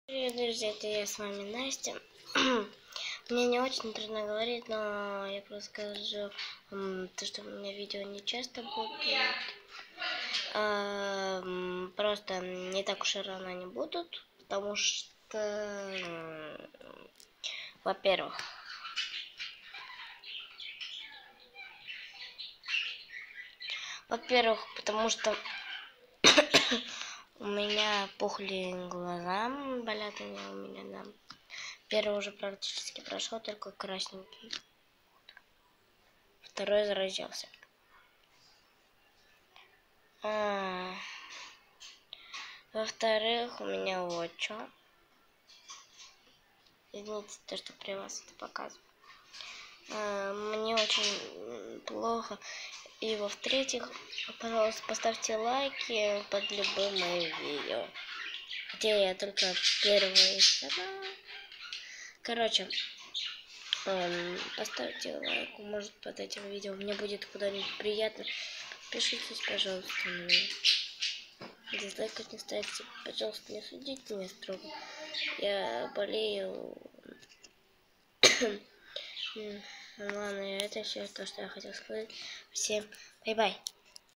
Привет, друзья, это я, с вами Настя. Мне не очень трудно говорить, но я просто скажу, то, что у меня видео не часто будут, просто не так уж и рано они будут, потому что, во-первых, потому что у меня пухли глаза, болят они у меня, да. Первый уже практически прошел, только красненький. Второй заразился. Во-вторых, у меня вот что. Извините, то, что при вас это показываю. Мне очень плохо. И во-третьих, пожалуйста, поставьте лайки под любым моим видео. Хотя я только первый канал. Короче, поставьте лайк, может, под этим видео. Мне будет куда-нибудь приятно. Подпишитесь, пожалуйста, на меня. Дизлайкать не ставьте. Пожалуйста, не судите меня строго. Я болею. Ладно, это все то, что я хотел сказать. Всем бай-бай.